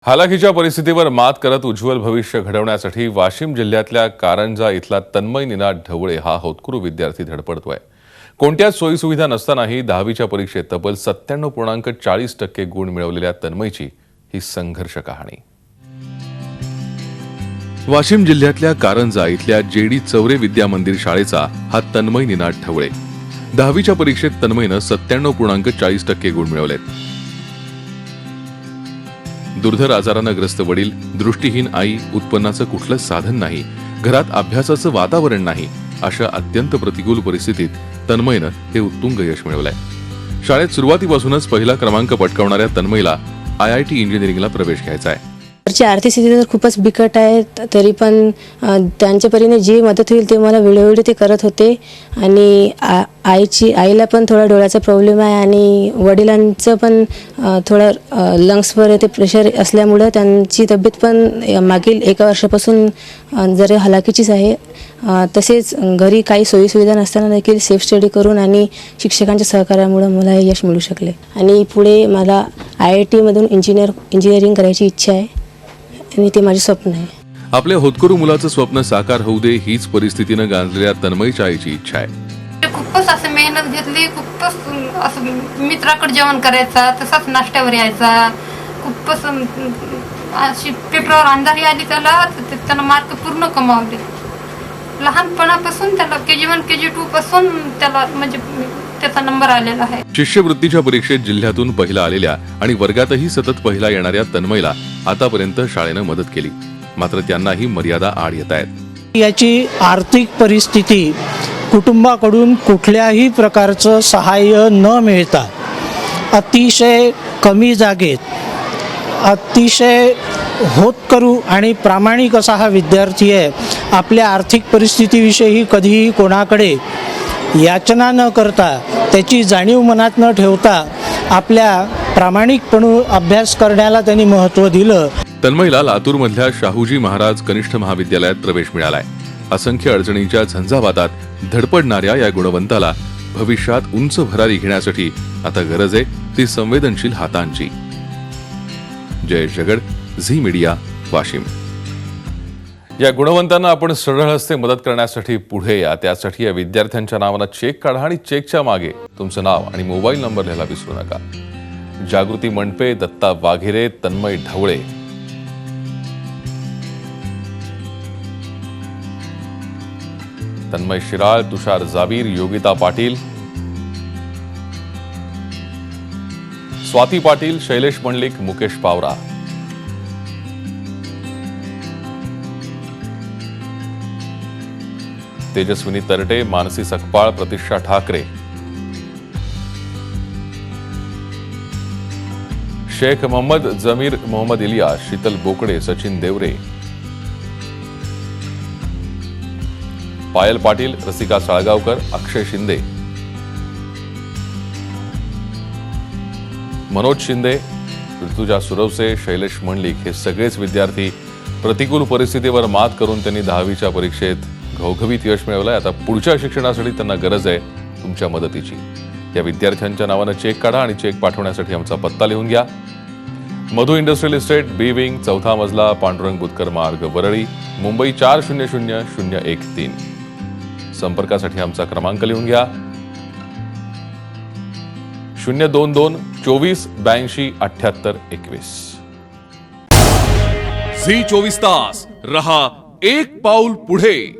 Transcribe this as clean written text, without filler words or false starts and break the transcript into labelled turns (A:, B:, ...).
A: हालाकीच्या परिस्थितीवर मात करत उज्ज्वल भविष्य घडवण्यासाठी वाशिम जिल्ह्यातल्या कारंजा इथला तन्मय निनाद ढवळे हा होतकरू विद्यार्थी धडपडतोय। कोणत्याच सोयीसुविधा नसतानाही 10वीच्या परीक्षेत तब्बल 97.40% गुण मिळवलेल्या तन्मयची ही संघर्ष कहाणी। वाशिम जिल्ह्यातल्या कारंजा इथल्या जेडी चौरे विद्या मंदिर शाळेचा हा तन्मय निनाद ढवळे। 10वीच्या परीक्षेत तन्मयनं 97.40% गुण मिळवलेत। दुर्धर आजारानं ग्रस्त वडील, दृष्टीहीन आई, उत्पन्नाचं कुठलंच साधन नाही, घरात अभ्यासाचं वातावरण नाही, अशा अत्यंत प्रतिकूल परिस्थितीत तन्मयनं हे उत्तुंग यश मिळवलंय। शाळेत सुरुवातीपासूनच पहिला क्रमांक पटकावणाऱ्या तन्मयला IIT इंजिनिअरिंगला प्रवेश घ्यायचा आहे।
B: आर्थिक स्थिती तर खूपच बिकट आहे, तरी पण त्यांच्या परीने जी मदत होईल ते मला वेळोवेळी ते करत होते। आणि आईला पण थोडा डोळ्याचा प्रॉब्लेम आहे आणि वडिलांचं पण थोडं लंग्सवर ते प्रेशर असल्यामुळे त्यांची तब्येत पण मागील 1 वर्षापासून जरा हलाखीचीच आहे। तसेच घरी काही सोयीसुविधा नसताना देखील सेल्फ स्टडी करून आणि शिक्षकांच्या सहकार्यामुळे मला हे यश मिळू शकले। आणि पुढे मला IIT मधून इंजिनिअरिंग करायची इच्छा आहे आणि ते माझे स्वप्न आहे।
A: आपल्या होतकरू मुलाचं स्वप्न साकार होऊ दे हीच परिस्थितीनं गांजलेल्या तन्मयच्या आईची इच्छा आहे।
C: खूपच असं मेहनत घेतली, खूपच असं मित्राकडे जेवण करायचा, तसाच नाश्त्यावर यायचा, खूपच अशी पेपरावर अंधारी आली त्याला मार्क पूर्ण कमावले। लहानपणापासून त्याला KG1 KG2 पासून त्याला म्हणजे त्याचा नंबर आलेला आहे।
A: शिष्यवृत्तीच्या परीक्षेत जिल्ह्यातून पहिला आलेल्या आणि वर्गातही सतत पहिला येणाऱ्या तन्मयला आतापर्यंत शाळेनं मदत केली, मात्र त्यांनाही मर्यादा आड येत आहेत।
D: याची आर्थिक परिस्थिती कुटुंबाकडून कुठल्याही प्रकारचं सहाय्य न मिळता अतिशय कमी जागेत अतिशय होतकरू आणि प्रामाणिक असा हा विद्यार्थी आहे। आपल्या आर्थिक परिस्थितीविषयी कधीही कोणाकडे याचना न करता, त्याची जाणीव मनात न ठेवता आपल्या प्रामाणिकपणे अभ्यास करण्याला त्यांनी महत्त्व दिलं।
A: तन्मयला लातूरमधल्या शाहूजी महाराज कनिष्ठ महाविद्यालयात प्रवेश मिळालाय। असंख्य अडचणींच्या झंझावातात धडपडणाऱ्या या गुणवंताला भविष्यात उंच भरारी घेण्यासाठी आता गरज आहे ती संवेदनशील हातांची। जयेश जगड, झी मीडिया, वाशिम। या गुणवंतांना आपण सरळ हस्ते मदत करण्यासाठी पुढे या। त्यासाठी या विद्यार्थ्यांच्या नावानं चेक काढा आणि चेकच्या मागे तुमचं नाव आणि मोबाईल नंबर लिहायला विसरू नका। जागृती मणपे, दत्ता वाघेरे, तन्मय ढवळे, तन्मय शिराळ, तुषार जावीर, योगिता पाटील, स्वाती पाटील, शैलेश मंडलिक, मुकेश पावरा, तेजस्विनी तरटे, मानसी सकपाळ, प्रतिष्ठा ठाकरे, शेख मोहम्मद जमीर, मोहम्मद इलियास, शीतल बोकडे, सचिन देवरे, पायल पाटील, रसिका साळगावकर, अक्षय शिंदे, मनोज शिंदे, ऋतुजा सुरवसे, शैलेश मंडलिक हे सगळेच विद्यार्थी प्रतिकूल परिस्थितीवर मात करून त्यांनी 10वीच्या परीक्षेत घवघवीत यश मिळवलंय। आता पुढच्या शिक्षणासाठी त्यांना गरज आहे तुमच्या मदतीची। या विद्यार्थ्यांच्या नावानं चेक काढा आणि चेक पाठवण्यासाठी आमचा पत्ता लिहून घ्या। मधु इंडस्ट्रियल इस्टेट, B विंग, 4था मजला, पांडुरंग बुतकर मार्ग, वरळी, मुंबई 400013। संपर्कासाठी आमचा क्रमांक लिहून घ्या 022 24 82 78 21।
E: झी 24 तास रहा एक पाऊल पुढे।